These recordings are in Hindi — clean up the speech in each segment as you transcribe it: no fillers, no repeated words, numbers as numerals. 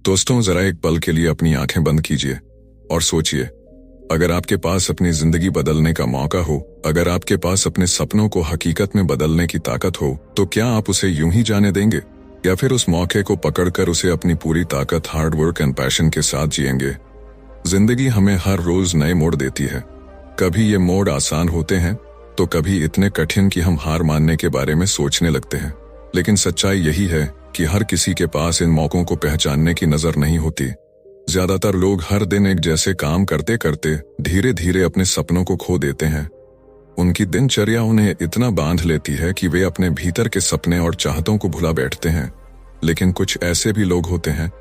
दोस्तों, जरा एक पल के लिए अपनी आंखें बंद कीजिए और सोचिए, अगर आपके पास अपनी जिंदगी बदलने का मौका हो, अगर आपके पास अपने सपनों को हकीकत में बदलने की ताकत हो, तो क्या आप उसे यूं ही जाने देंगे या फिर उस मौके को पकड़कर उसे अपनी पूरी ताकत, हार्ड वर्क एंड पैशन के साथ जिएंगे? जिंदगी हमें हर रोज नए मोड़ देती है। कभी ये मोड़ आसान होते हैं तो कभी इतने कठिन कि हम हार मानने के बारे में सोचने लगते हैं। लेकिन सच्चाई यही है कि हर किसी के पास इन मौकों को पहचानने की नजर नहीं होती। ज्यादातर लोग हर दिन एक जैसे काम करते करते धीरे धीरे अपने सपनों को खो देते हैं। उनकी दिनचर्या उन्हें इतना बांध लेती है कि वे अपने भीतर के सपने और चाहतों को भुला बैठते हैं। लेकिन कुछ ऐसे भी लोग होते हैं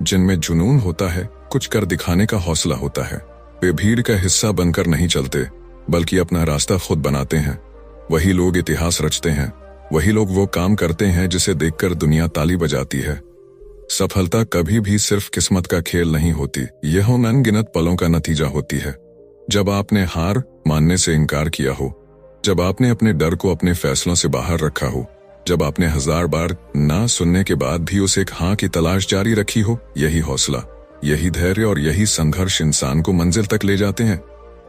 जिनमें जुनून होता है, कुछ कर दिखाने का हौसला होता है। वे भीड़ का हिस्सा बनकर नहीं चलते, बल्कि अपना रास्ता खुद बनाते हैं। वही लोग इतिहास रचते हैं, वही लोग वो काम करते हैं जिसे देखकर दुनिया ताली बजाती है। सफलता कभी भी सिर्फ किस्मत का खेल नहीं होती, यह उन अनगिनत पलों का नतीजा होती है। जब आपने हार मानने से इनकार किया हो, जब आपने अपने डर को अपने फैसलों से बाहर रखा हो, जब आपने 1000 बार ना सुनने के बाद भी उस एक हाँ की तलाश जारी रखी हो, यही हौसला, यही धैर्य और यही संघर्ष इंसान को मंजिल तक ले जाते हैं।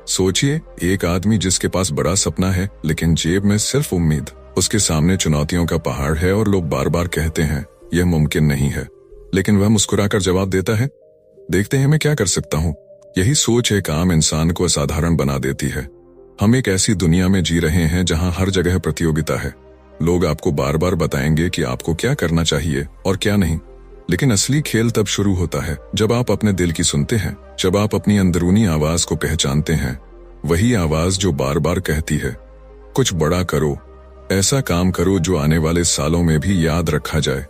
सोचिए, एक आदमी जिसके पास बड़ा सपना है लेकिन जेब में सिर्फ उम्मीद, उसके सामने चुनौतियों का पहाड़ है और लोग बार बार कहते हैं यह मुमकिन नहीं है, लेकिन वह मुस्कुराकर जवाब देता है, देखते हैं मैं क्या कर सकता हूँ। यही सोच एक आम इंसान को असाधारण बना देती है। हम एक ऐसी दुनिया में जी रहे हैं जहाँ हर जगह प्रतियोगिता है। लोग आपको बार बार बताएंगे कि आपको क्या करना चाहिए और क्या नहीं, लेकिन असली खेल तब शुरू होता है जब आप अपने दिल की सुनते हैं, जब आप अपनी अंदरूनी आवाज को पहचानते हैं। वही आवाज जो बार बार कहती है, कुछ बड़ा करो, ऐसा काम करो जो आने वाले सालों में भी याद रखा जाए।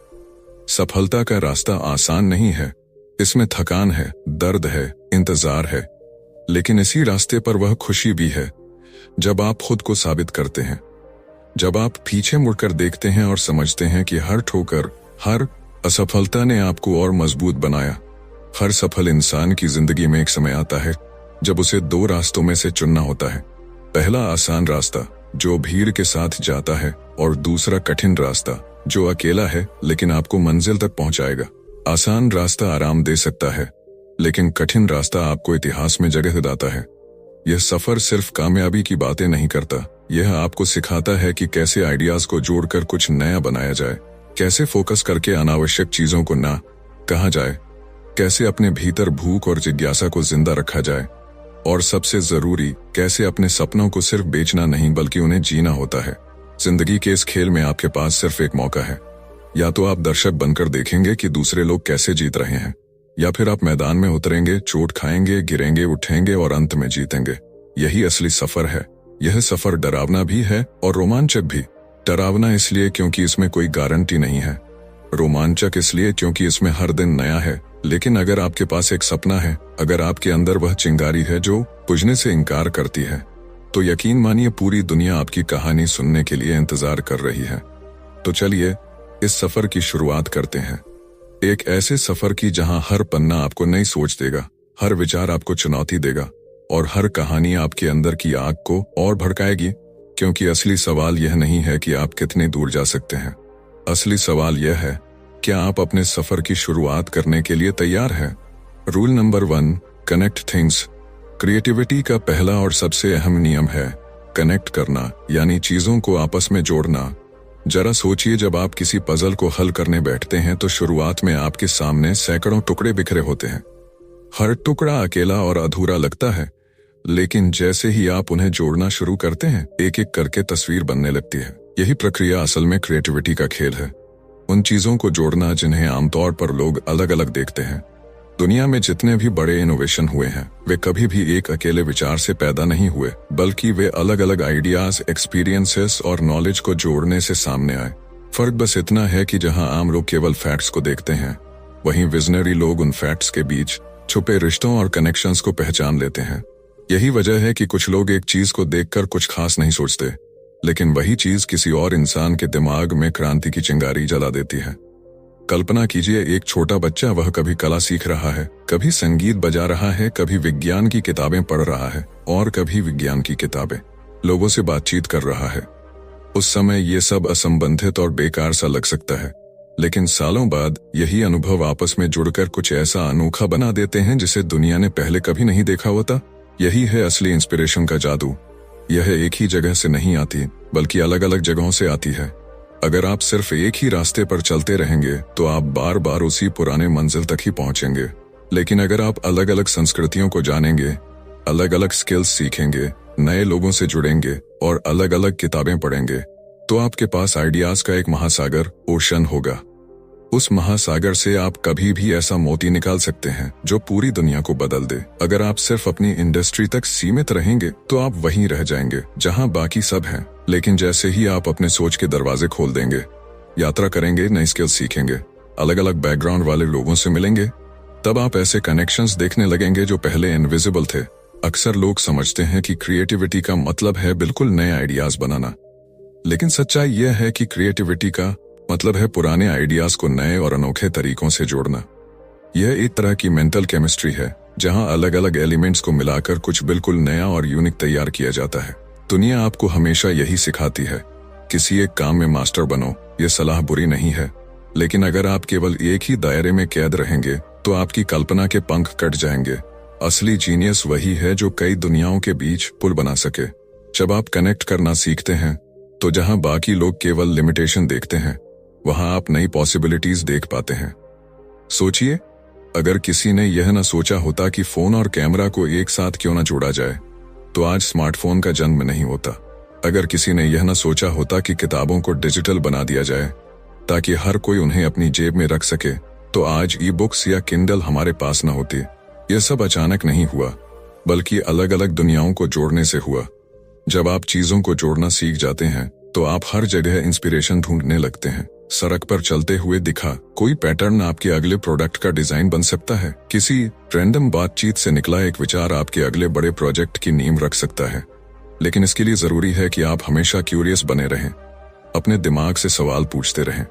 सफलता का रास्ता आसान नहीं है, इसमें थकान है, दर्द है, इंतजार है, लेकिन इसी रास्ते पर वह खुशी भी है जब आप खुद को साबित करते हैं, जब आप पीछे मुड़कर देखते हैं और समझते हैं कि हर ठोकर, हर असफलता ने आपको और मजबूत बनाया। हर सफल इंसान की जिंदगी में एक समय आता है जब उसे 2 रास्तों में से चुनना होता है। पहला आसान रास्ता जो भीड़ के साथ जाता है, और दूसरा कठिन रास्ता जो अकेला है लेकिन आपको मंजिल तक पहुंचाएगा। आसान रास्ता आराम दे सकता है, लेकिन कठिन रास्ता आपको इतिहास में जगह दिलाता है। यह सफर सिर्फ कामयाबी की बातें नहीं करता, यह आपको सिखाता है कि कैसे आइडियाज को जोड़कर कुछ नया बनाया जाए, कैसे फोकस करके अनावश्यक चीजों को ना कहा जाए, कैसे अपने भीतर भूख और जिज्ञासा को जिंदा रखा जाए, और सबसे जरूरी, कैसे अपने सपनों को सिर्फ बेचना नहीं बल्कि उन्हें जीना होता है। जिंदगी के इस खेल में आपके पास सिर्फ एक मौका है। या तो आप दर्शक बनकर देखेंगे कि दूसरे लोग कैसे जीत रहे हैं, या फिर आप मैदान में उतरेंगे, चोट खाएंगे, गिरेंगे, उठेंगे और अंत में जीतेंगे। यही असली सफर है। यह सफर डरावना भी है और रोमांचक भी। डरावना इसलिए क्योंकि इसमें कोई गारंटी नहीं है, रोमांचक इसलिए क्योंकि इसमें हर दिन नया है। लेकिन अगर आपके पास एक सपना है, अगर आपके अंदर वह चिंगारी है जो बुझने से इनकार करती है, तो यकीन मानिए पूरी दुनिया आपकी कहानी सुनने के लिए इंतजार कर रही है। तो चलिए इस सफर की शुरुआत करते हैं। एक ऐसे सफर की जहां हर पन्ना आपको नई सोच देगा, हर विचार आपको चुनौती देगा और हर कहानी आपके अंदर की आग को और भड़काएगी। क्योंकि असली सवाल यह नहीं है कि आप कितने दूर जा सकते हैं, असली सवाल यह है, क्या आप अपने सफर की शुरुआत करने के लिए तैयार हैं? Rule number 1, connect things. Creativity का पहला और सबसे अहम नियम है कनेक्ट करना, यानी चीजों को आपस में जोड़ना। जरा सोचिए, जब आप किसी पजल को हल करने बैठते हैं तो शुरुआत में आपके सामने सैकड़ों टुकड़े बिखरे होते हैं। हर टुकड़ा अकेला और अधूरा लगता है, लेकिन जैसे ही आप उन्हें जोड़ना शुरू करते हैं, एक एक करके तस्वीर बनने लगती है। यही प्रक्रिया असल में क्रिएटिविटी का खेल है। उन चीजों को जोड़ना जिन्हें आमतौर पर लोग अलग अलग देखते हैं। दुनिया में जितने भी बड़े इनोवेशन हुए हैं, वे कभी भी एक अकेले विचार से पैदा नहीं हुए, बल्कि वे अलग अलग आइडियाज, एक्सपीरियंसेस और नॉलेज को जोड़ने से सामने आए। फर्क बस इतना है कि जहां आम लोग केवल फैक्ट्स को देखते हैं, वहीं विजनरी लोग उन फैक्ट्स के बीच छुपे रिश्तों और कनेक्शंस को पहचान लेते हैं। यही वजह है कि कुछ लोग एक चीज को देखकर कुछ खास नहीं सोचते, लेकिन वही चीज किसी और इंसान के दिमाग में क्रांति की चिंगारी जला देती है। कल्पना कीजिए, एक छोटा बच्चा, वह कभी कला सीख रहा है, कभी संगीत बजा रहा है, कभी विज्ञान की किताबें पढ़ रहा है और कभी विज्ञान की किताबें, लोगों से बातचीत कर रहा है। उस समय ये सब असंबंधित और बेकार सा लग सकता है, लेकिन सालों बाद यही अनुभव आपस में जुड़कर कुछ ऐसा अनोखा बना देते हैं जिसे दुनिया ने पहले कभी नहीं देखा होता। यही है असली इंस्पिरेशन का जादू। यह एक ही जगह से नहीं आती, बल्कि अलग अलग जगहों से आती है। अगर आप सिर्फ एक ही रास्ते पर चलते रहेंगे तो आप बार बार उसी पुराने मंजिल तक ही पहुंचेंगे। लेकिन अगर आप अलग अलग संस्कृतियों को जानेंगे, अलग अलग स्किल्स सीखेंगे, नए लोगों से जुड़ेंगे और अलग अलग किताबें पढ़ेंगे, तो आपके पास आइडियाज का एक महासागर, ओशन होगा। उस महासागर से आप कभी भी ऐसा मोती निकाल सकते हैं जो पूरी दुनिया को बदल दे। अगर आप सिर्फ अपनी इंडस्ट्री तक सीमित रहेंगे तो आप वहीं रह जाएंगे जहां बाकी सब हैं। लेकिन जैसे ही आप अपने सोच के दरवाजे खोल देंगे, यात्रा करेंगे, नई स्किल्स सीखेंगे, अलग अलग बैकग्राउंड वाले लोगों से मिलेंगे, तब आप ऐसे कनेक्शंस देखने लगेंगे जो पहले इनविजिबल थे। अक्सर लोग समझते हैं कि क्रिएटिविटी का मतलब है बिल्कुल नए आइडियाज बनाना, लेकिन सच्चाई यह है कि क्रिएटिविटी का मतलब है पुराने आइडियाज को नए और अनोखे तरीकों से जोड़ना। यह एक तरह की मेंटल केमिस्ट्री है जहां अलग अलग एलिमेंट्स को मिलाकर कुछ बिल्कुल नया और यूनिक तैयार किया जाता है। दुनिया आपको हमेशा यही सिखाती है, किसी एक काम में मास्टर बनो। यह सलाह बुरी नहीं है, लेकिन अगर आप केवल एक ही दायरे में कैद रहेंगे तो आपकी कल्पना के पंख कट जाएंगे। असली जीनियस वही है जो कई दुनियाओं के बीच पुल बना सके। जब आप कनेक्ट करना सीखते हैं तो जहां बाकी लोग केवल लिमिटेशन देखते हैं, वहां आप नई पॉसिबिलिटीज देख पाते हैं। सोचिए, अगर किसी ने यह न सोचा होता कि फोन और कैमरा को एक साथ क्यों न जोड़ा जाए, तो आज स्मार्टफोन का जन्म नहीं होता। अगर किसी ने यह न सोचा होता कि किताबों को डिजिटल बना दिया जाए ताकि हर कोई उन्हें अपनी जेब में रख सके, तो आज ई बुक्स या किंडल हमारे पास न होती। यह सब अचानक नहीं हुआ, बल्कि अलग अलग दुनियाओं को जोड़ने से हुआ। जब आप चीजों को जोड़ना सीख जाते हैं तो आप हर जगह इंस्पिरेशन ढूंढने लगते हैं। सड़क पर चलते हुए दिखा कोई पैटर्न आपके अगले प्रोडक्ट का डिजाइन बन सकता है। किसी रैंडम बातचीत से निकला एक विचार आपके अगले बड़े प्रोजेक्ट की नींव रख सकता है। लेकिन इसके लिए जरूरी है कि आप हमेशा क्यूरियस बने रहें, अपने दिमाग से सवाल पूछते रहें।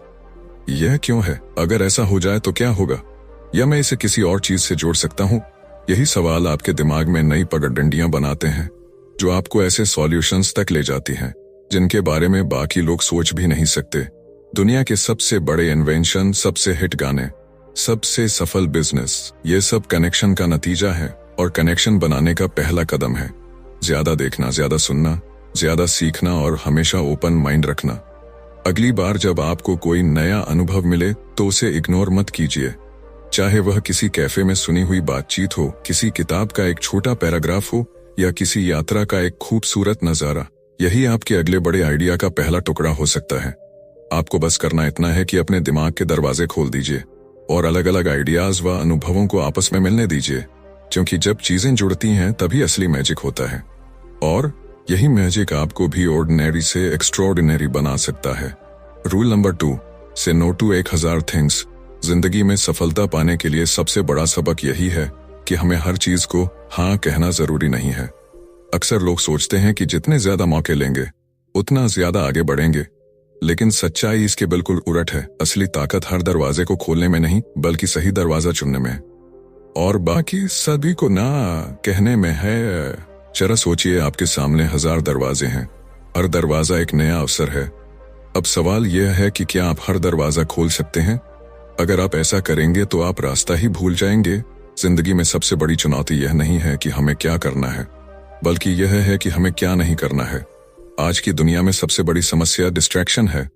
यह क्यों है? अगर ऐसा हो जाए तो क्या होगा? या मैं इसे किसी और चीज से जोड़ सकता हूँ? यही सवाल आपके दिमाग में नई पगडंडियां बनाते हैं जो आपको ऐसे सॉल्यूशंस तक ले जाती हैं जिनके बारे में बाकी लोग सोच भी नहीं सकते। दुनिया के सबसे बड़े इन्वेंशन, सबसे हिट गाने, सबसे सफल बिजनेस, ये सब कनेक्शन का नतीजा है और कनेक्शन बनाने का पहला कदम है। ज्यादा देखना, ज्यादा सुनना, ज्यादा सीखना और हमेशा ओपन माइंड रखना। अगली बार जब आपको कोई नया अनुभव मिले तो उसे इग्नोर मत कीजिए। चाहे वह किसी कैफे में सुनी हुई बातचीत हो, किसी किताब का एक छोटा पैराग्राफ हो या किसी यात्रा का एक खूबसूरत नजारा, यही आपके अगले बड़े आइडिया का पहला टुकड़ा हो सकता है। आपको बस करना इतना है कि अपने दिमाग के दरवाजे खोल दीजिए और अलग अलग आइडियाज व अनुभवों को आपस में मिलने दीजिए, क्योंकि जब चीजें जुड़ती हैं तभी असली मैजिक होता है। और यही मैजिक आपको भी ऑर्डिनरी से एक्स्ट्राऑर्डिनरी बना सकता है। रूल नंबर 2, से नो टू 1000 थिंग्स। जिंदगी में सफलता पाने के लिए सबसे बड़ा सबक यही है कि हमें हर चीज को हाँ कहना जरूरी नहीं है। अक्सर लोग सोचते हैं कि जितने ज्यादा मौके लेंगे उतना ज्यादा आगे बढ़ेंगे, लेकिन सच्चाई इसके बिल्कुल उलट है। असली ताकत हर दरवाजे को खोलने में नहीं, बल्कि सही दरवाजा चुनने में है, और बाकी सभी को ना कहने में है। जरा सोचिए, आपके सामने 1000 दरवाजे हैं, हर दरवाजा एक नया अवसर है। अब सवाल यह है कि क्या आप हर दरवाजा खोल सकते हैं? अगर आप ऐसा करेंगे तो आप रास्ता ही भूल जाएंगे। जिंदगी में सबसे बड़ी चुनौती यह नहीं है कि हमें क्या करना है, बल्कि यह है कि हमें क्या नहीं करना है। आज की दुनिया में सबसे बड़ी समस्या डिस्ट्रैक्शन है।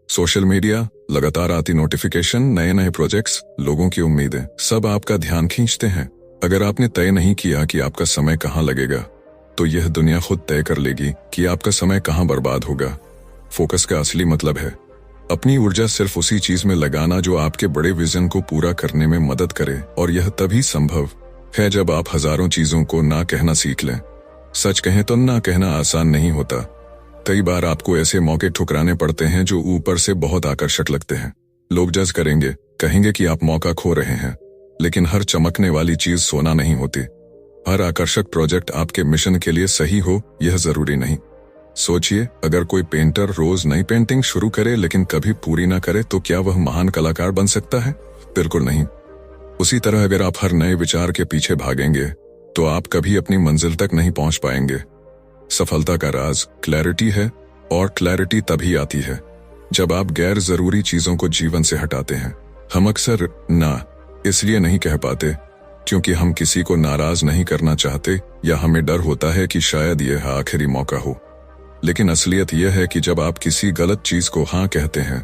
सोशल मीडिया, लगातार आती नोटिफिकेशन, नए नए प्रोजेक्ट्स, लोगों की उम्मीदें, सब आपका ध्यान खींचते हैं। अगर आपने तय नहीं किया कि आपका समय कहाँ लगेगा, तो यह दुनिया खुद तय कर लेगी कि आपका समय कहाँ बर्बाद होगा। फोकस का असली मतलब है अपनी ऊर्जा सिर्फ उसी चीज में लगाना जो आपके बड़े विजन को पूरा करने में मदद करे, और यह तभी संभव है जब आप हजारों चीजों को ना कहना सीख लें। सच कहें तो ना कहना आसान नहीं होता। कई बार आपको ऐसे मौके ठुकराने पड़ते हैं जो ऊपर से बहुत आकर्षक लगते हैं। लोग जज करेंगे, कहेंगे कि आप मौका खो रहे हैं, लेकिन हर चमकने वाली चीज सोना नहीं होती। हर आकर्षक प्रोजेक्ट आपके मिशन के लिए सही हो, यह जरूरी नहीं। सोचिए, अगर कोई पेंटर रोज नई पेंटिंग शुरू करे लेकिन कभी पूरी ना करे, तो क्या वह महान कलाकार बन सकता है? बिल्कुल नहीं। उसी तरह अगर आप हर नए विचार के पीछे भागेंगे तो आप कभी अपनी मंजिल तक नहीं पहुंच पाएंगे। सफलता का राज क्लैरिटी है, और क्लैरिटी तभी आती है जब आप गैर जरूरी चीजों को जीवन से हटाते हैं। हम अक्सर ना इसलिए नहीं कह पाते क्योंकि हम किसी को नाराज नहीं करना चाहते या हमें डर होता है कि शायद यह आखिरी मौका हो। लेकिन असलियत यह है कि जब आप किसी गलत चीज को हाँ कहते हैं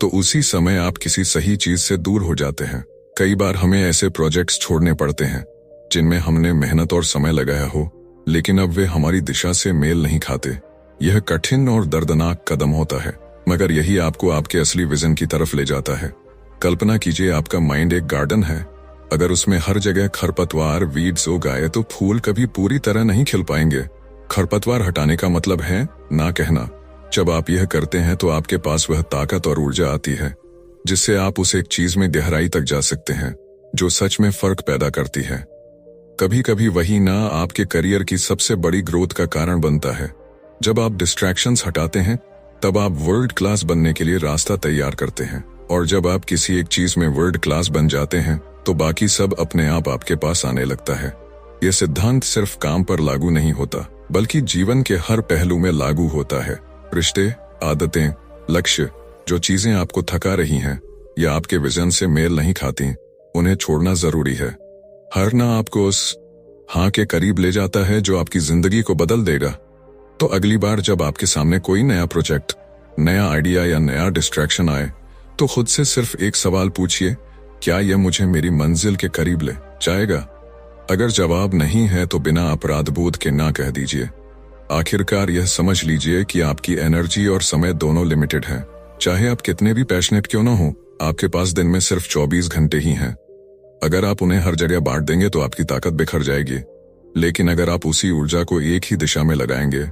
तो उसी समय आप किसी सही चीज से दूर हो जाते हैं। कई बार हमें ऐसे प्रोजेक्ट्स छोड़ने पड़ते हैं जिनमें हमने मेहनत और समय लगाया हो, लेकिन अब वे हमारी दिशा से मेल नहीं खाते। यह कठिन और दर्दनाक कदम होता है, मगर यही आपको आपके असली विजन की तरफ ले जाता है। कल्पना कीजिए आपका माइंड एक गार्डन है। अगर उसमें हर जगह खरपतवार वीड्स उग आए तो फूल कभी पूरी तरह नहीं खिल पाएंगे। खरपतवार हटाने का मतलब है ना कहना। जब आप यह करते हैं तो आपके पास वह ताकत और ऊर्जा आती है जिससे आप उस एक चीज में गहराई तक जा सकते हैं जो सच में फर्क पैदा करती है। कभी कभी वही ना आपके करियर की सबसे बड़ी ग्रोथ का कारण बनता है। जब आप डिस्ट्रैक्शंस हटाते हैं तब आप वर्ल्ड क्लास बनने के लिए रास्ता तैयार करते हैं, और जब आप किसी एक चीज में वर्ल्ड क्लास बन जाते हैं तो बाकी सब अपने आप आपके पास आने लगता है। यह सिद्धांत सिर्फ काम पर लागू नहीं होता बल्कि जीवन के हर पहलू में लागू होता है। रिश्ते, आदतें, लक्ष्य, जो चीजें आपको थका रही हैं या आपके विजन से मेल नहीं खाती, उन्हें छोड़ना जरूरी है। हर ना आपको उस हाँ के करीब ले जाता है जो आपकी जिंदगी को बदल देगा। तो अगली बार जब आपके सामने कोई नया प्रोजेक्ट, नया आइडिया या नया डिस्ट्रैक्शन आए तो खुद से सिर्फ एक सवाल पूछिए, क्या यह मुझे मेरी मंजिल के करीब ले जाएगा? अगर जवाब नहीं है तो बिना अपराध बोध के ना कह दीजिए। आखिरकार यह समझ लीजिए कि आपकी एनर्जी और समय दोनों लिमिटेड है। चाहे आप कितने भी पैशनेट क्यों ना हो, आपके पास दिन में सिर्फ 24 घंटे ही हैं। अगर आप उन्हें हर जगह बांट देंगे तो आपकी ताकत बिखर जाएगी, लेकिन अगर आप उसी ऊर्जा को एक ही दिशा में लगाएंगे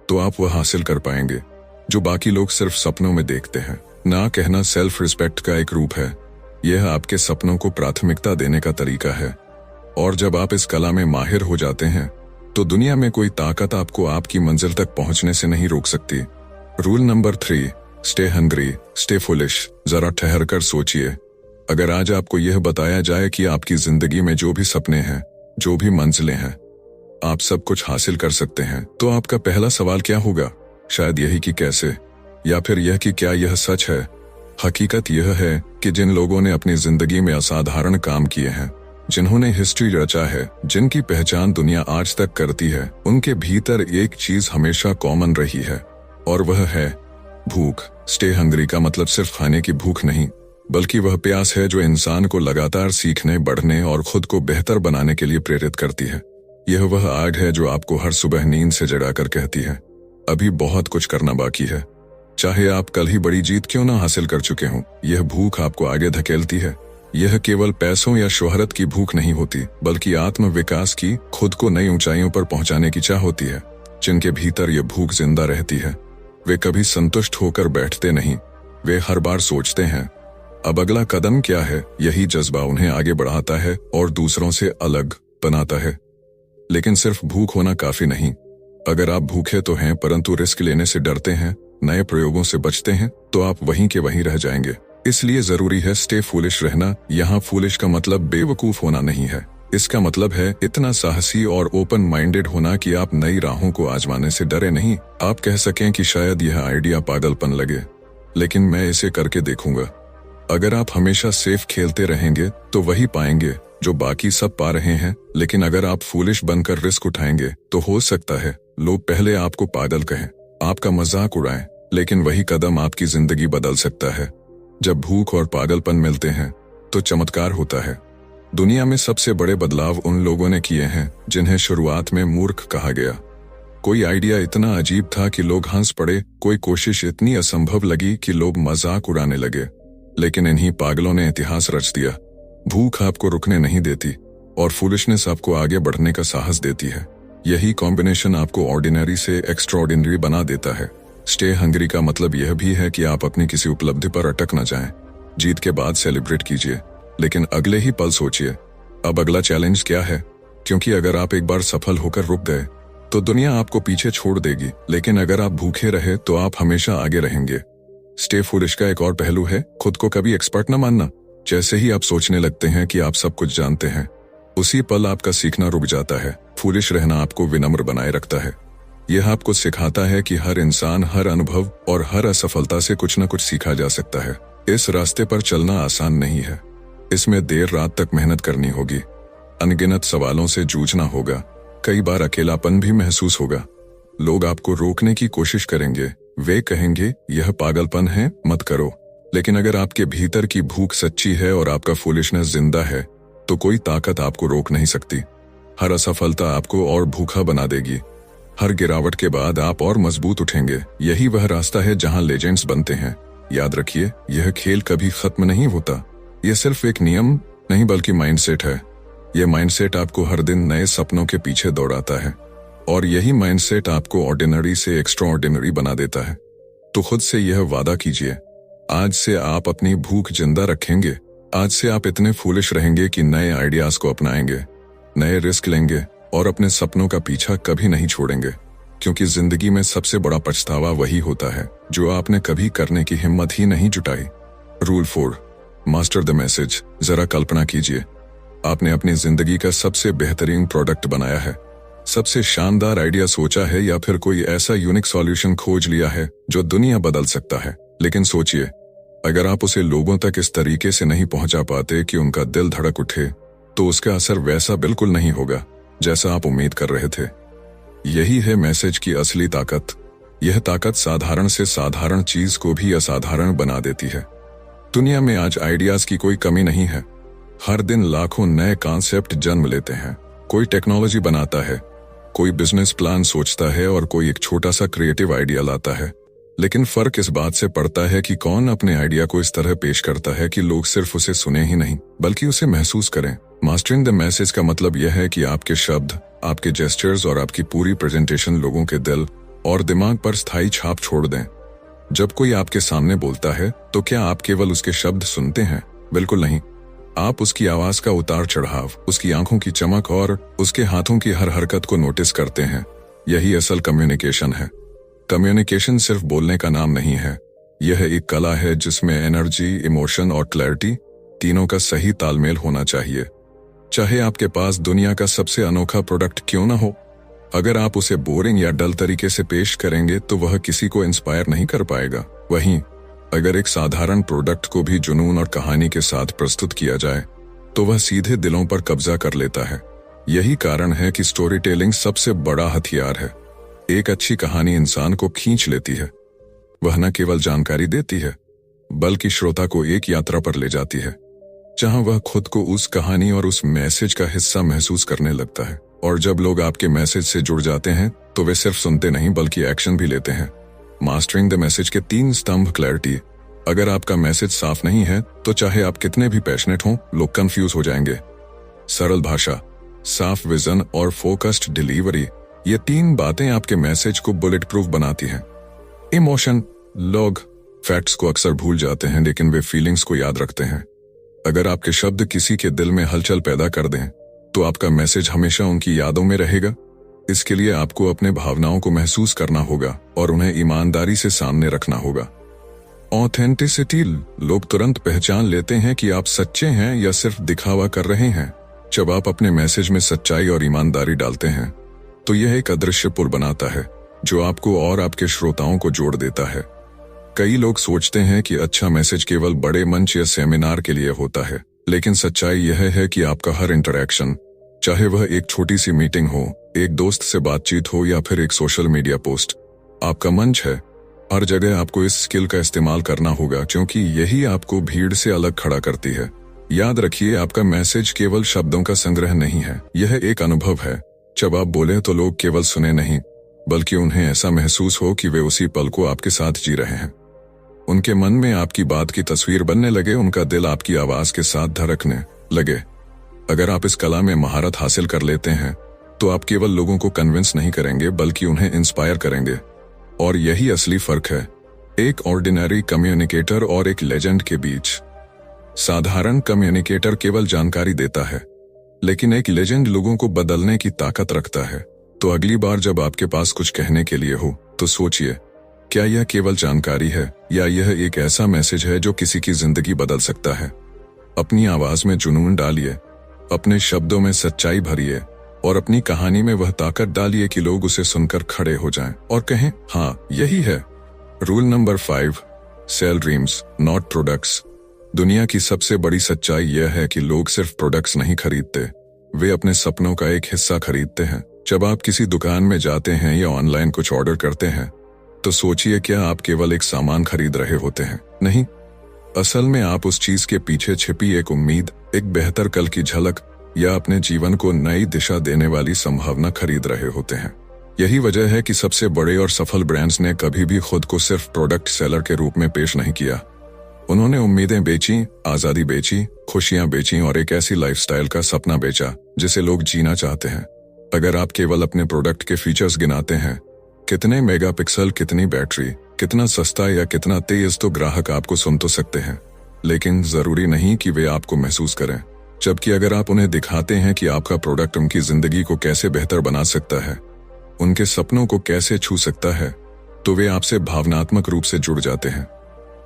तो आप वह हासिल कर पाएंगे जो बाकी लोग सिर्फ सपनों में देखते हैं। ना कहना सेल्फ रिस्पेक्ट का एक रूप है। यह आपके सपनों को प्राथमिकता देने का तरीका है, और जब आप इस कला में माहिर हो जाते हैं तो दुनिया में कोई ताकत आपको आपकी मंजिल तक पहुंचने से नहीं रोक सकती। Rule number 3, stay hungry, stay foolish. जरा ठहर कर सोचिए, अगर आज आपको यह बताया जाए कि आपकी जिंदगी में जो भी सपने हैं, जो भी मंजिलें हैं, आप सब कुछ हासिल कर सकते हैं, तो आपका पहला सवाल क्या होगा? शायद यही कि कैसे, या फिर यह कि क्या यह सच है? हकीकत यह है कि जिन लोगों ने अपनी जिंदगी में असाधारण काम किए हैं, जिन्होंने हिस्ट्री रचा है, जिनकी पहचान दुनिया आज तक करती है, उनके भीतर एक चीज हमेशा कॉमन रही है, और वह है भूख। स्टे हंग्री का मतलब सिर्फ खाने की भूख नहीं, बल्कि वह प्यास है जो इंसान को लगातार सीखने, बढ़ने और खुद को बेहतर बनाने के लिए प्रेरित करती है। यह वह आग है जो आपको हर सुबह नींद से जगाकर कहती है, अभी बहुत कुछ करना बाकी है। चाहे आप कल ही बड़ी जीत क्यों ना हासिल कर चुके हों, यह भूख आपको आगे धकेलती है। यह केवल पैसों या शोहरत की भूख नहीं होती, बल्कि आत्म विकास की, खुद को नई ऊंचाइयों पर पहुंचाने की चाह होती है। जिनके भीतर यह भूख जिंदा रहती है, वे कभी संतुष्ट होकर बैठते नहीं। वे हर बार सोचते हैं, अब अगला कदम क्या है। यही जज्बा उन्हें आगे बढ़ाता है और दूसरों से अलग बनाता है। लेकिन सिर्फ भूख होना काफी नहीं। अगर आप भूखे तो हैं परंतु रिस्क लेने से डरते हैं, नए प्रयोगों से बचते हैं, तो आप वहीं के वहीं रह जाएंगे। इसलिए जरूरी है स्टे फूलिश रहना। यहाँ फूलिश का मतलब बेवकूफ होना नहीं है। इसका मतलब है इतना साहसी और ओपन माइंडेड होना कि आप नई राहों को आजमाने से डरे नहीं। आप कह सकें कि शायद यह आइडिया पागलपन लगे, लेकिन मैं इसे करके देखूंगा। अगर आप हमेशा सेफ खेलते रहेंगे तो वही पाएंगे जो बाकी सब पा रहे हैं, लेकिन अगर आप फूलिश बनकर रिस्क उठाएंगे तो हो सकता है लोग पहले आपको पागल कहें, आपका मजाक उड़ाएं, लेकिन वही कदम आपकी जिंदगी बदल सकता है। जब भूख और पागलपन मिलते हैं तो चमत्कार होता है। दुनिया में सबसे बड़े बदलाव उन लोगों ने किए हैं जिन्हें शुरुआत में मूर्ख कहा गया। कोई आइडिया इतना अजीब था कि लोग हंस पड़े, कोई कोशिश इतनी असंभव लगी कि लोग मजाक उड़ाने लगे, लेकिन इन्हीं पागलों ने इतिहास रच दिया। भूख आपको रुकने नहीं देती और फूलिशनेस आपको आगे बढ़ने का साहस देती है। यही कॉम्बिनेशन आपको ऑर्डिनरी से एक्स्ट्राऑर्डिनरी बना देता है। स्टे हंग्री का मतलब यह भी है कि आप अपनी किसी उपलब्धि पर अटक न जाएं। जीत के बाद सेलिब्रेट कीजिए, लेकिन अगले ही पल सोचिए अब अगला चैलेंज क्या है, क्योंकि अगर आप एक बार सफल होकर रुक गए तो दुनिया आपको पीछे छोड़ देगी, लेकिन अगर आप भूखे रहे तो आप हमेशा आगे रहेंगे। स्टे फूलिश का एक और पहलू है खुद को कभी एक्सपर्ट न मानना। जैसे ही आप सोचने लगते हैं कि आप सब कुछ जानते हैं, उसी पल आपका सीखना रुक जाता है। फूलिश रहना आपको विनम्र बनाए रखता है। यह आपको सिखाता है कि हर इंसान, हर अनुभव और हर असफलता से कुछ न कुछ सीखा जा सकता है। इस रास्ते पर चलना आसान नहीं है। इसमें देर रात तक मेहनत करनी होगी, अनगिनत सवालों से जूझना होगा, कई बार अकेलापन भी महसूस होगा। लोग आपको रोकने की कोशिश करेंगे, वे कहेंगे यह पागलपन है, मत करो। लेकिन अगर आपके भीतर की भूख सच्ची है और आपका फूलिशनेस जिंदा है, तो कोई ताकत आपको रोक नहीं सकती। हर असफलता आपको और भूखा बना देगी। हर गिरावट के बाद आप और मजबूत उठेंगे। यही वह रास्ता है जहां लेजेंड्स बनते हैं। याद रखिए, यह खेल कभी खत्म नहीं होता। यह सिर्फ एक नियम नहीं बल्कि माइंडसेट है। यह माइंडसेट आपको हर दिन नए सपनों के पीछे दौड़ाता है, और यही माइंडसेट आपको ऑर्डिनरी से एक्स्ट्रा ऑर्डिनरी बना देता है। तो खुद से यह वादा कीजिए, आज से आप अपनी भूख जिंदा रखेंगे। आज से आप इतने फूलिश रहेंगे कि नए आइडियाज को अपनाएंगे, नए रिस्क लेंगे और अपने सपनों का पीछा कभी नहीं छोड़ेंगे। क्योंकि जिंदगी में सबसे बड़ा पछतावा वही होता है जो आपने कभी करने की हिम्मत ही नहीं जुटाई। Rule 4, master the message. जरा कल्पना कीजिए, आपने अपनी जिंदगी का सबसे बेहतरीन प्रोडक्ट बनाया है, सबसे शानदार आइडिया सोचा है, या फिर कोई ऐसा यूनिक सॉल्यूशन खोज लिया है जो दुनिया बदल सकता है। लेकिन सोचिए, अगर आप उसे लोगों तक इस तरीके से नहीं पहुंचा पाते कि उनका दिल धड़क उठे, तो उसका असर वैसा बिल्कुल नहीं होगा जैसा आप उम्मीद कर रहे थे। यही है मैसेज की असली ताकत। यह ताकत साधारण से साधारण चीज को भी असाधारण बना देती है। दुनिया में आज आइडियाज की कोई कमी नहीं है। हर दिन लाखों नए कॉन्सेप्ट जन्म लेते हैं। कोई टेक्नोलॉजी बनाता है, कोई बिजनेस प्लान सोचता है और कोई एक छोटा सा क्रिएटिव आइडिया लाता है। लेकिन फर्क इस बात से पड़ता है कि कौन अपने आइडिया को इस तरह पेश करता है कि लोग सिर्फ उसे सुने ही नहीं बल्कि उसे महसूस करें। मास्टरिंग द मैसेज का मतलब यह है कि आपके शब्द, आपके जेस्चर्स और आपकी पूरी प्रेजेंटेशन लोगों के दिल और दिमाग पर स्थायी छाप छोड़ दें। जब कोई आपके सामने बोलता है तो क्या आप केवल उसके शब्द सुनते हैं? बिल्कुल नहीं। आप उसकी आवाज का उतार चढ़ाव, उसकी आंखों की चमक और उसके हाथों की हर हरकत को नोटिस करते हैं। यही असल कम्युनिकेशन है। कम्युनिकेशन सिर्फ बोलने का नाम नहीं है। यह एक कला है जिसमें एनर्जी, इमोशन और क्लैरिटी तीनों का सही तालमेल होना चाहिए। चाहे आपके पास दुनिया का सबसे अनोखा प्रोडक्ट क्यों ना हो, अगर आप उसे बोरिंग या डल तरीके से पेश करेंगे तो वह किसी को इंस्पायर नहीं कर पाएगा। वहीं अगर एक साधारण प्रोडक्ट को भी जुनून और कहानी के साथ प्रस्तुत किया जाए तो वह सीधे दिलों पर कब्जा कर लेता है। यही कारण है कि स्टोरी टेलिंग सबसे बड़ा हथियार है। एक अच्छी कहानी इंसान को खींच लेती है। वह न केवल जानकारी देती है बल्कि श्रोता को एक यात्रा पर ले जाती है जहां वह खुद को उस कहानी और उस मैसेज का हिस्सा महसूस करने लगता है। और जब लोग आपके मैसेज से जुड़ जाते हैं तो वे सिर्फ सुनते नहीं बल्कि एक्शन भी लेते हैं। मास्टरिंग द मैसेज के 3 स्तंभ। क्लैरिटी। अगर आपका मैसेज साफ नहीं है तो चाहे आप कितने भी पैशनेट हों, लोग कंफ्यूज हो जाएंगे। सरल भाषा, साफ विजन और फोकस्ड डिलीवरी, ये 3 बातें आपके मैसेज को बुलेट प्रूफ बनाती हैं। इमोशन। लोग फैक्ट्स को अक्सर भूल जाते हैं लेकिन वे फीलिंग्स को याद रखते हैं। अगर आपके शब्द किसी के दिल में हलचल पैदा कर दें तो आपका मैसेज हमेशा उनकी यादों में रहेगा। इसके लिए आपको अपने भावनाओं को महसूस करना होगा और उन्हें ईमानदारी से सामने रखना होगा। ऑथेंटिसिटी। लोग तुरंत पहचान लेते हैं कि आप सच्चे हैं या सिर्फ दिखावा कर रहे हैं। जब आप अपने मैसेज में सच्चाई और ईमानदारी डालते हैं तो यह एक अदृश्य पुल बनाता है जो आपको और आपके श्रोताओं को जोड़ देता है। कई लोग सोचते हैं कि अच्छा मैसेज केवल बड़े मंच या सेमिनार के लिए होता है, लेकिन सच्चाई यह है कि आपका हर इंटरैक्शन, चाहे वह एक छोटी सी मीटिंग हो, एक दोस्त से बातचीत हो या फिर एक सोशल मीडिया पोस्ट, आपका मंच है। हर जगह आपको इस स्किल का इस्तेमाल करना होगा क्योंकि यही आपको भीड़ से अलग खड़ा करती है। याद रखिए, आपका मैसेज केवल शब्दों का संग्रह नहीं है, यह एक अनुभव है। जब आप बोले तो लोग केवल सुने नहीं बल्कि उन्हें ऐसा महसूस हो कि वे उसी पल को आपके साथ जी रहे हैं। उनके मन में आपकी बात की तस्वीर बनने लगे, उनका दिल आपकी आवाज के साथ धड़कने लगे। अगर आप इस कला में महारत हासिल कर लेते हैं तो आप केवल लोगों को कन्विंस नहीं करेंगे बल्कि उन्हें इंस्पायर करेंगे। और यही असली फर्क है एक ऑर्डिनरी कम्युनिकेटर और एक लेजेंड के बीच। साधारण कम्युनिकेटर केवल जानकारी देता है, लेकिन एक लेजेंड लोगों को बदलने की ताकत रखता है। तो अगली बार जब आपके पास कुछ कहने के लिए हो तो सोचिए, क्या यह केवल जानकारी है या यह एक ऐसा मैसेज है जो किसी की जिंदगी बदल सकता है। अपनी आवाज में जुनून डालिए, अपने शब्दों में सच्चाई भरिए और अपनी कहानी में वह ताकत डालिए कि लोग उसे सुनकर खड़े हो जाएं और कहें, हाँ यही है। Rule number 5, sell dreams not products. दुनिया की सबसे बड़ी सच्चाई यह है कि लोग सिर्फ प्रोडक्ट्स नहीं खरीदते, वे अपने सपनों का एक हिस्सा खरीदते हैं। जब आप किसी दुकान में जाते हैं या ऑनलाइन कुछ ऑर्डर करते हैं तो सोचिए, क्या आप केवल एक सामान खरीद रहे होते हैं? नहीं, असल में आप उस चीज के पीछे छिपी एक उम्मीद, एक बेहतर कल की झलक या अपने जीवन को नई दिशा देने वाली संभावना खरीद रहे होते हैं। यही वजह है कि सबसे बड़े और सफल ब्रांड्स ने कभी भी खुद को सिर्फ प्रोडक्ट सेलर के रूप में पेश नहीं किया। उन्होंने उम्मीदें बेची, आजादी बेची, खुशियां बेची और एक ऐसी लाइफस्टाइल का सपना बेचा जिसे लोग जीना चाहते हैं। अगर आप केवल अपने प्रोडक्ट के फीचर्स गिनाते हैं, कितने मेगापिक्सल, कितनी बैटरी, कितना सस्ता या कितना तेज, तो ग्राहक आपको सुन तो सकते हैं, लेकिन जरूरी नहीं कि वे आपको महसूस करें। जबकि अगर आप उन्हें दिखाते हैं कि आपका प्रोडक्ट उनकी जिंदगी को कैसे बेहतर बना सकता है, उनके सपनों को कैसे छू सकता है, तो वे आपसे भावनात्मक रूप से जुड़ जाते हैं।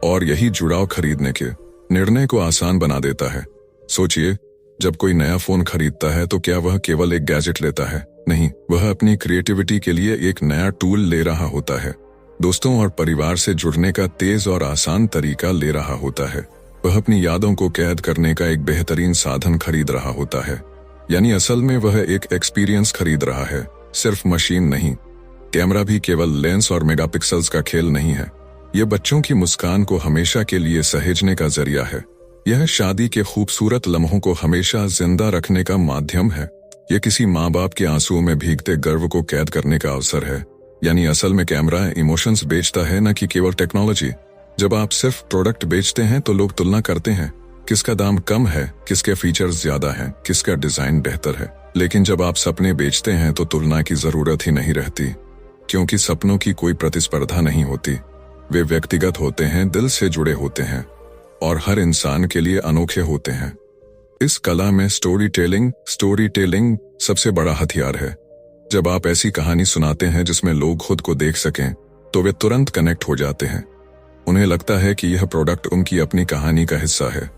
और यही जुड़ाव खरीदने के निर्णय को आसान बना देता है। सोचिए, जब कोई नया फोन खरीदता है तो क्या वह केवल एक गैजेट लेता है? नहीं, वह अपनी क्रिएटिविटी के लिए एक नया टूल ले रहा होता है, दोस्तों और परिवार से जुड़ने का तेज और आसान तरीका ले रहा होता है, वह अपनी यादों को कैद करने का एक बेहतरीन साधन खरीद रहा होता है। यानी असल में वह एक एक्सपीरियंस खरीद रहा है, सिर्फ मशीन नहीं। कैमरा भी केवल लेंस और मेगापिक्सल्स का खेल नहीं है, यह बच्चों की मुस्कान को हमेशा के लिए सहेजने का जरिया है। यह शादी के खूबसूरत लम्हों को हमेशा जिंदा रखने का माध्यम है। यह किसी माँ बाप के आंसुओं में भीगते गर्व को कैद करने का अवसर है। यानी असल में कैमरा इमोशंस बेचता है, न कि केवल टेक्नोलॉजी। जब आप सिर्फ प्रोडक्ट बेचते हैं तो लोग तुलना करते हैं, किसका दाम कम है, किसके फीचर्स ज्यादा हैं, किसका डिजाइन बेहतर है। लेकिन जब आप सपने बेचते हैं तो तुलना की जरूरत ही नहीं रहती, क्योंकि सपनों की कोई प्रतिस्पर्धा नहीं होती। वे व्यक्तिगत होते हैं, दिल से जुड़े होते हैं और हर इंसान के लिए अनोखे होते हैं। इस कला में स्टोरी टेलिंग सबसे बड़ा हथियार है। जब आप ऐसी कहानी सुनाते हैं जिसमें लोग खुद को देख सकें, तो वे तुरंत कनेक्ट हो जाते हैं। उन्हें लगता है कि यह प्रोडक्ट उनकी अपनी कहानी का हिस्सा है,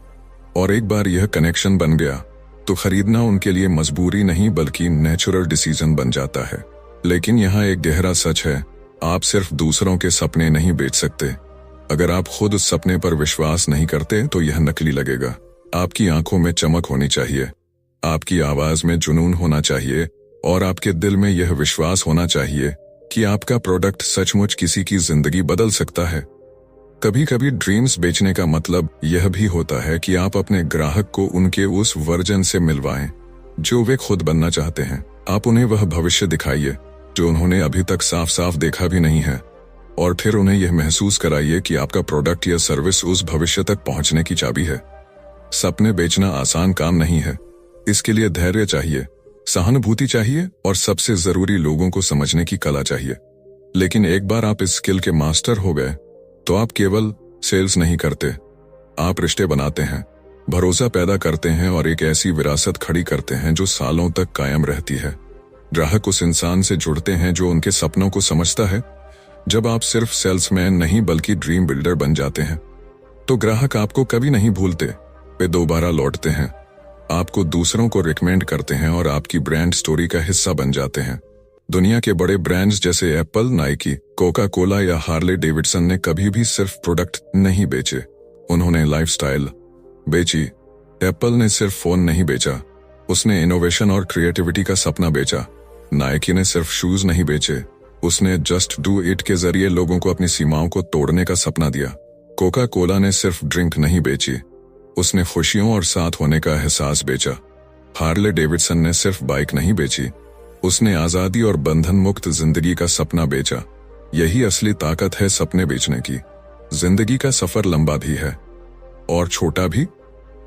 और एक बार यह कनेक्शन बन गया तो खरीदना उनके लिए मजबूरी नहीं बल्कि नेचुरल डिसीजन बन जाता है। लेकिन यहाँ एक गहरा सच है, आप सिर्फ दूसरों के सपने नहीं बेच सकते। अगर आप खुद उस सपने पर विश्वास नहीं करते तो यह नकली लगेगा। आपकी आंखों में चमक होनी चाहिए, आपकी आवाज में जुनून होना चाहिए और आपके दिल में यह विश्वास होना चाहिए कि आपका प्रोडक्ट सचमुच किसी की जिंदगी बदल सकता है। कभी कभी ड्रीम्स बेचने का मतलब यह भी होता है कि आप अपने ग्राहक को उनके उस वर्जन से मिलवाएं जो वे खुद बनना चाहते हैं। आप उन्हें वह भविष्य दिखाइए जो उन्होंने अभी तक साफ साफ देखा भी नहीं है, और फिर उन्हें यह महसूस कराइए कि आपका प्रोडक्ट या सर्विस उस भविष्य तक पहुंचने की चाबी है। सपने बेचना आसान काम नहीं है, इसके लिए धैर्य चाहिए, सहानुभूति चाहिए और सबसे जरूरी लोगों को समझने की कला चाहिए। लेकिन एक बार आप इस स्किल के मास्टर हो गए तो आप केवल सेल्स नहीं करते, आप रिश्ते बनाते हैं, भरोसा पैदा करते हैं और एक ऐसी विरासत खड़ी करते हैं जो सालों तक कायम रहती है। ग्राहक उस इंसान से जुड़ते हैं जो उनके सपनों को समझता है। जब आप सिर्फ सेल्समैन नहीं बल्कि ड्रीम बिल्डर बन जाते हैं तो ग्राहक आपको कभी नहीं भूलते, वे दोबारा लौटते हैं, आपको दूसरों को रिकमेंड करते हैं और आपकी ब्रांड स्टोरी का हिस्सा बन जाते हैं। दुनिया के बड़े ब्रांड्स जैसे एप्पल, नाइकी, कोका कोला या हार्ले डेविडसन ने कभी भी सिर्फ प्रोडक्ट नहीं बेचे, उन्होंने लाइफस्टाइल बेची। एप्पल ने सिर्फ फोन नहीं बेचा, उसने इनोवेशन और क्रिएटिविटी का सपना बेचा। नाइकी ने सिर्फ शूज नहीं बेचे, उसने जस्ट डू इट के जरिए लोगों को अपनी सीमाओं को तोड़ने का सपना दिया। कोका कोला ने सिर्फ ड्रिंक नहीं बेची, उसने खुशियों और साथ होने का एहसास बेचा। हार्ले डेविडसन ने सिर्फ बाइक नहीं बेची, उसने आजादी और बंधन मुक्त जिंदगी का सपना बेचा। यही असली ताकत है सपने बेचने की। जिंदगी का सफर लंबा भी है और छोटा भी।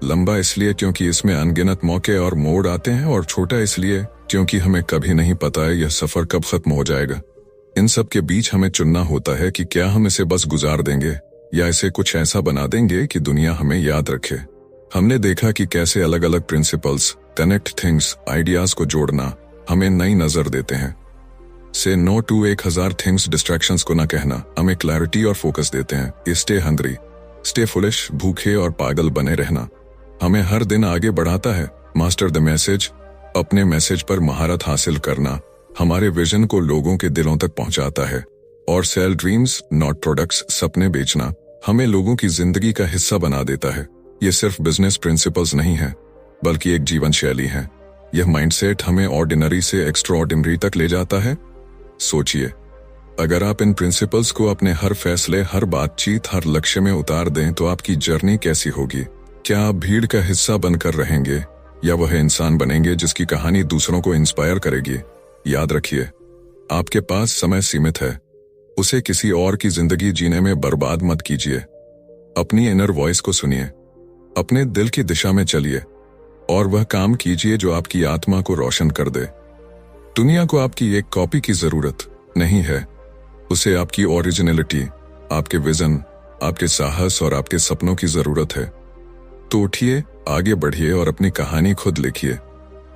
लंबा इसलिए क्योंकि इसमें अनगिनत मौके और मोड़ आते हैं, और छोटा इसलिए क्योंकि हमें कभी नहीं पता है यह सफर कब खत्म हो जाएगा। इन सब के बीच हमें चुनना होता है कि क्या हम इसे बस गुजार देंगे या इसे कुछ ऐसा बना देंगे कि दुनिया हमें याद रखे। हमने देखा कि कैसे अलग अलग प्रिंसिपल्स, कनेक्ट थिंग्स, आइडियाज को जोड़ना हमें नई नजर देते हैं। से नो टू 1000 थिंग्स डिस्ट्रैक्शंस को न कहना हमें क्लैरिटी और फोकस देते हैं। स्टे हंग्री, स्टे फुलिश, भूखे और पागल बने रहना हमें हर दिन आगे बढ़ाता है। मास्टर द मैसेज, अपने मैसेज पर महारत हासिल करना हमारे विजन को लोगों के दिलों तक पहुंचाता है। और सेल ड्रीम्स नॉट प्रोडक्ट्स, सपने बेचना हमें लोगों की जिंदगी का हिस्सा बना देता है। ये सिर्फ बिजनेस प्रिंसिपल्स नहीं है, बल्कि एक जीवन शैली है। यह माइंडसेट हमें ऑर्डिनरी से एक्स्ट्राऑर्डिनरी तक ले जाता है। सोचिए, अगर आप इन प्रिंसिपल्स को अपने हर फैसले, हर बातचीत, हर लक्ष्य में उतार दें तो आपकी जर्नी कैसी होगी? क्या आप भीड़ का हिस्सा बनकर रहेंगे या वह इंसान बनेंगे जिसकी कहानी दूसरों को इंस्पायर करेगी? याद रखिए, आपके पास समय सीमित है, उसे किसी और की जिंदगी जीने में बर्बाद मत कीजिए। अपनी इनर वॉइस को सुनिए, अपने दिल की दिशा में चलिए और वह काम कीजिए जो आपकी आत्मा को रोशन कर दे। दुनिया को आपकी एक कॉपी की जरूरत नहीं है, उसे आपकी ओरिजिनलिटी, आपके विजन, आपके साहस और आपके सपनों की जरूरत है। तो उठिए, आगे बढ़िए और अपनी कहानी खुद लिखिए।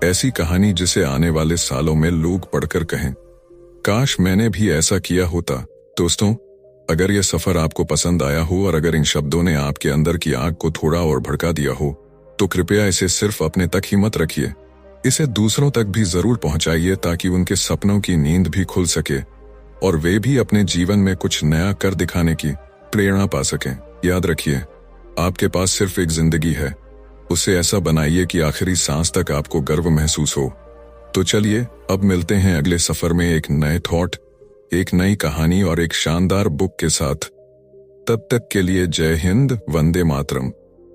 ऐसी कहानी जिसे आने वाले सालों में लोग पढ़कर कहें, काश मैंने भी ऐसा किया होता। दोस्तों, अगर यह सफर आपको पसंद आया हो और अगर इन शब्दों ने आपके अंदर की आग को थोड़ा और भड़का दिया हो, तो कृपया इसे सिर्फ अपने तक ही मत रखिए, इसे दूसरों तक भी जरूर पहुंचाइए ताकि उनके सपनों की नींद भी खुल सके और वे भी अपने जीवन में कुछ नया कर दिखाने की प्रेरणा पा सकें। याद रखिए, आपके पास सिर्फ एक जिंदगी है, उसे ऐसा बनाइए कि आखिरी सांस तक आपको गर्व महसूस हो। तो चलिए, अब मिलते हैं अगले सफर में एक नए थॉट, एक नई कहानी और एक शानदार बुक के साथ। तब तक के लिए जय हिंद, वंदे मातरम।